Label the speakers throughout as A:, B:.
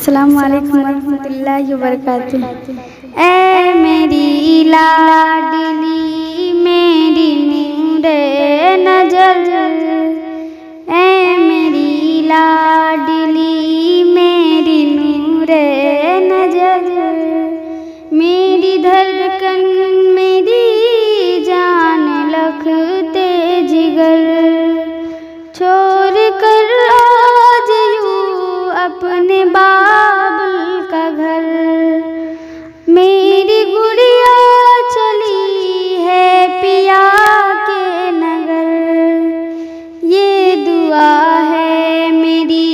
A: अस्सलामु अलैकुम वरहमतुल्लाहि वबरकातुहू। ऐ मेरी लाडली मेरी नूरे नजर, ऐ मेरी लाडली मेरी नूरे नजर, मेरी धड़कन मेरी जान लखते जिगर, छोड़ कर आज यूं अपने बाबुल का घर, मेरी गुड़िया चली है पिया के नगर। ये दुआ है मेरी,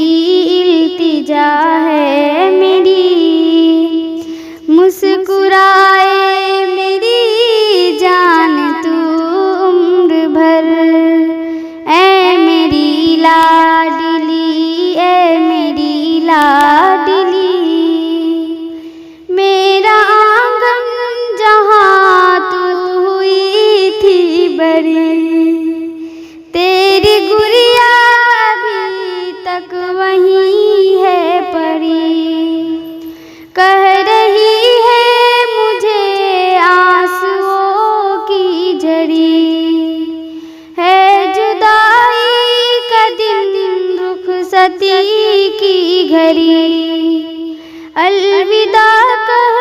A: इल्तिजा है मेरी, मुस्कुराए मेरी जान तू उम्र भर। ऐ मेरी लाडली, ऐ मेरी लाडली, मेरा आंगन जहाँ तू हुई थी बड़ी, तेरी गुड़िया अभी तक वहीं है पड़ी। कह रही है मुझे आंसुओं की झड़ी, है जुदाई का दिन रुखसती की घड़ी, अलविदा कह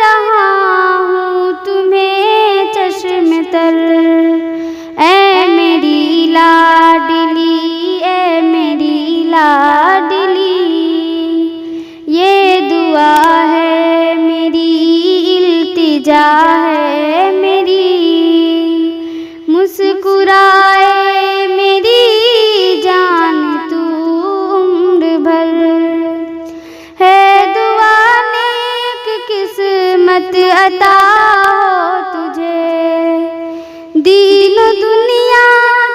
A: रहा हूँ तुम्हें चश्म तर। ऐ मेरी लाडली, ऐ मेरी लाडली, ये दुआ है मेरी, इल्तिजा है मेरी, मुस्कुराए मेरी जान तू उम्र भर। है दुआ नेक किस्मत अता हो तुझे, दीन दुनिया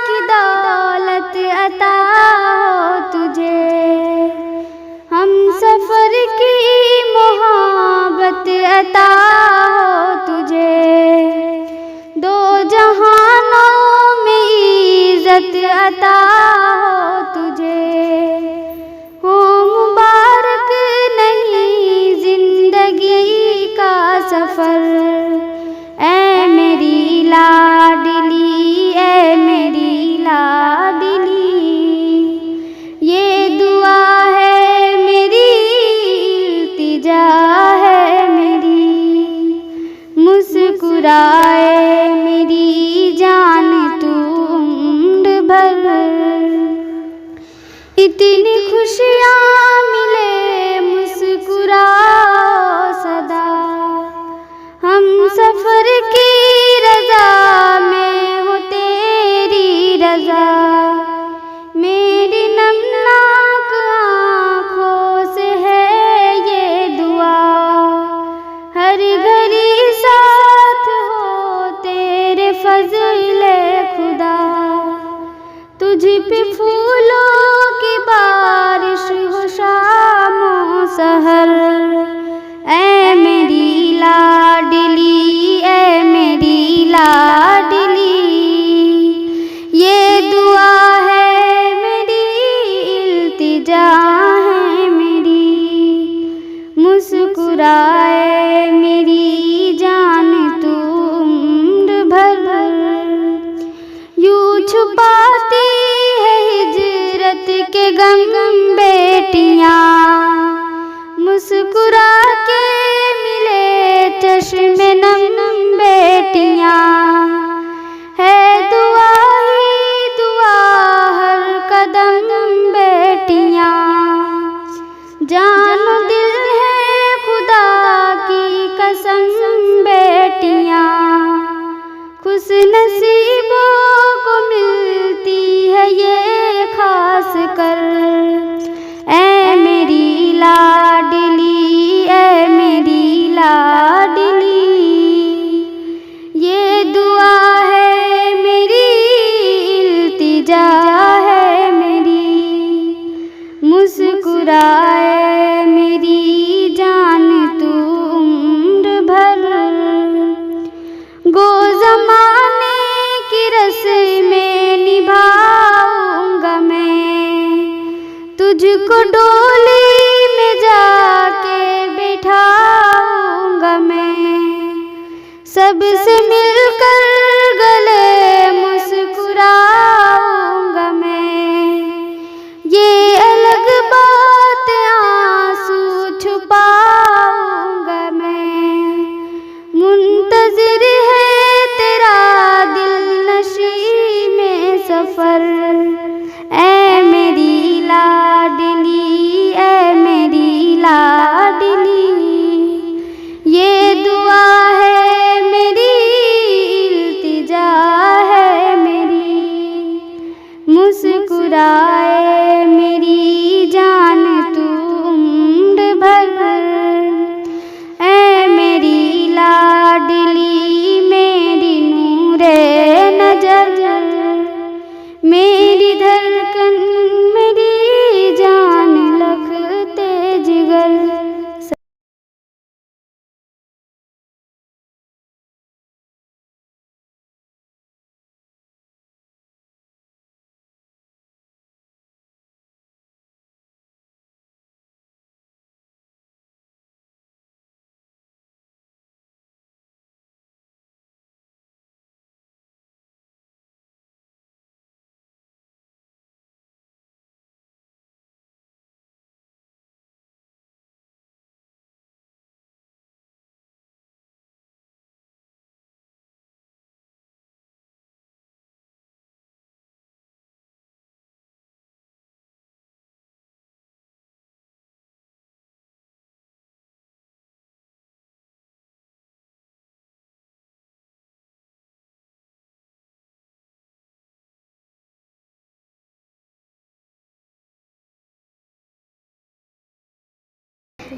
A: की दौलत अता हो तुझे, हम सफर की मोहब्बत अता हो तुझे, दो जहानों में इज्जत अता हो तुझे, हो मुबारक नहीं जिंदगी का सफर। ऐ मेरी लाडली, ऐ मेरी लाडली, ये दुआ है मेरी, इल्तिजा है मेरी, मुस्कुराए मेरी जान तू उम्र भर। इतनी खुशियाँ मिले मुस्कुराओ सदा, हम सफर की रजा में हो तेरी रजा, मेरी नमनाक आँखों से है ये दुआ, हर घड़ी साथ हो तेरे फज़ल-ए खुदा, तुझ पे फूलों की बारिश हो शामों सहर। ऐ मेरी लाडली, ऐ मेरी लाडली, ये दुआ है मेरी, इल्तिजा है मेरी, मुस्कुराए मेरी जान तू उम्र भर। यूं छुपाती है हिजरत के गम बेटियाँ, मुस्कुरा के मिले चश्मे नम बेटियाँ, है दुआ ही दुआ हर कदम बेटियाँ, जानो दिल है खुदा की कसम बेटियाँ, खुश नसीबों को मिलती है ये खास कर। ऐ मेरी लाडली, ऐ मेरी लाडली, ये दुआ है मेरी, इल्तिजा है मेरी, मुस्कुराए मेरी जान तू उम्र भर। गो ज़माने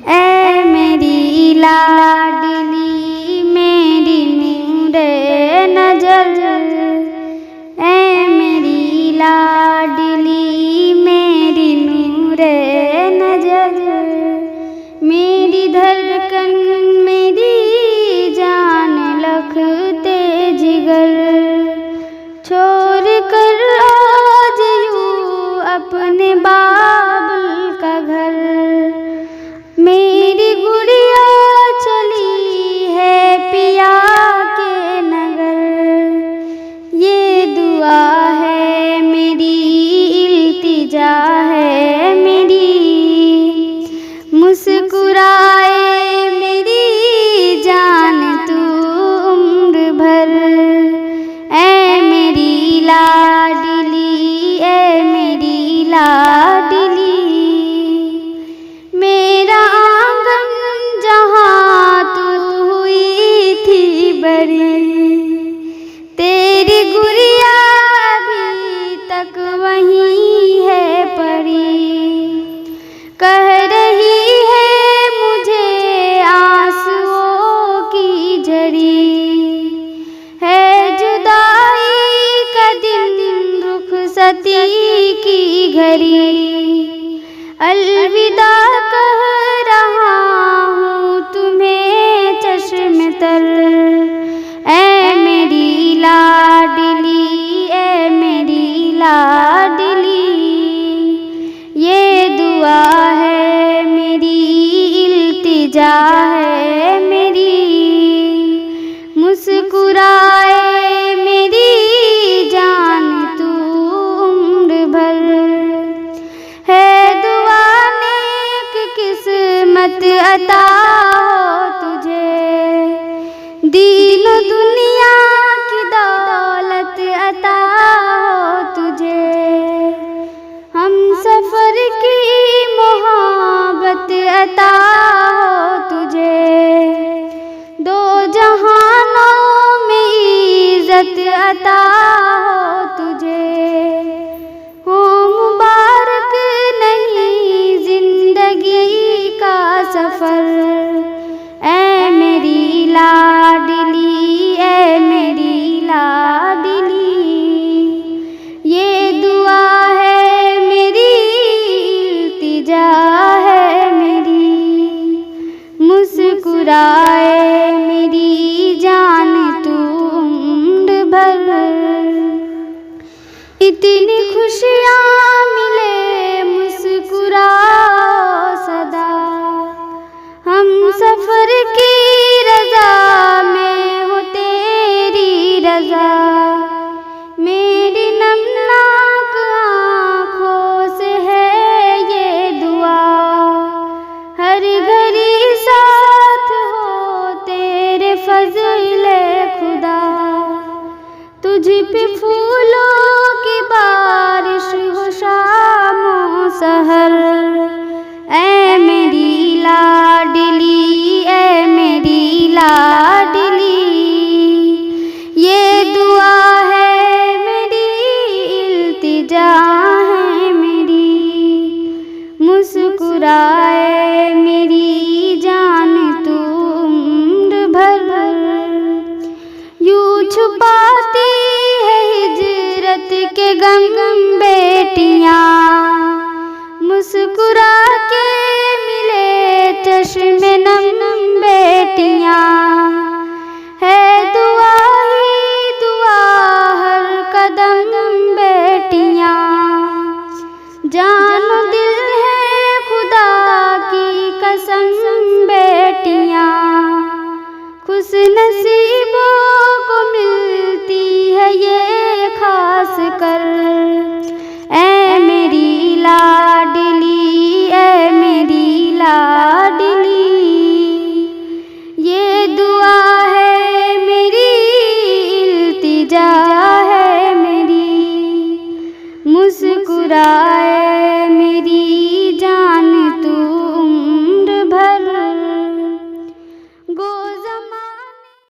A: ऐ मेरी लाडली मेरी नूरे नजर, ऐ मेरी लाडली मेरी नूरे नजर, मेरी धड़कन मेरी जान लखते जिगर, छोड़ कर आज यूं अपने बाबुल का घर, मेरी गुड़िया चली है पिया के नगर, ये दुआ है मेरी इल्तिजा है मेरी, मुस्कुराए मेरी जान तू उम्र भर, ऐ मेरी लाडली ऐ मेरी लाडली, मेरा आंगन जहाँ तू हुई थी बड़ी, तेरी गुड़िया अभी तक वहीं है पड़ी, कह रही है मुझे आंसुओं की झड़ी, है जुदाई का दिन रुखसती की घड़ी, अलविदा कह रहा हूँ तुम्हें चश्म तर, ऐ मेरी लाडली ऐ मेरी लाडली, ये दुआ है मेरी इल्तिजा है मेरी, मुस्कुराए मेरी जान तू उम्र भर, है दुआ नेक किस्मत अता हो तुझे, दीन दुनिया की दौलत अता हो तुझे, हम सफर की मोहब्बत अता हो तुझे, दो जहानों में इज्जत अता हो तुझे, हो मुबारक नहीं जिंदगी का सफर, ऐ मेरी लाडली ऐ मेरी लाडली, ये दुआ है मेरी इल्तिजा है मेरी, मुस्कुराए मेरी जान तू उम्र भर, इतनी खुशियाँ मिले मुस्कुराओ सदा, हम सफर की रजा में हो तेरी रजा, मेरी नमनाक आँखों से है ये दुआ, हर घड़ी साथ हो तेरे फज़ल खुदा, तुझ पे फूलों की बारिश हो शामों सहर, ऐ मेरी लाडली ऐ मेरी लाडली, ये दुआ है मेरी इल्तिजा है मेरी, मुस्कुराए मेरी जान तू उम्र भर, यूं छुपाती है हिजरत के गम बेटियां, मुस्कुरा के मिले चश्मे नम बेटियां, है दुआ ही दुआ हर कदम बेटियां, जानो दिल है खुदा की कसम बेटियां, खुश नसीब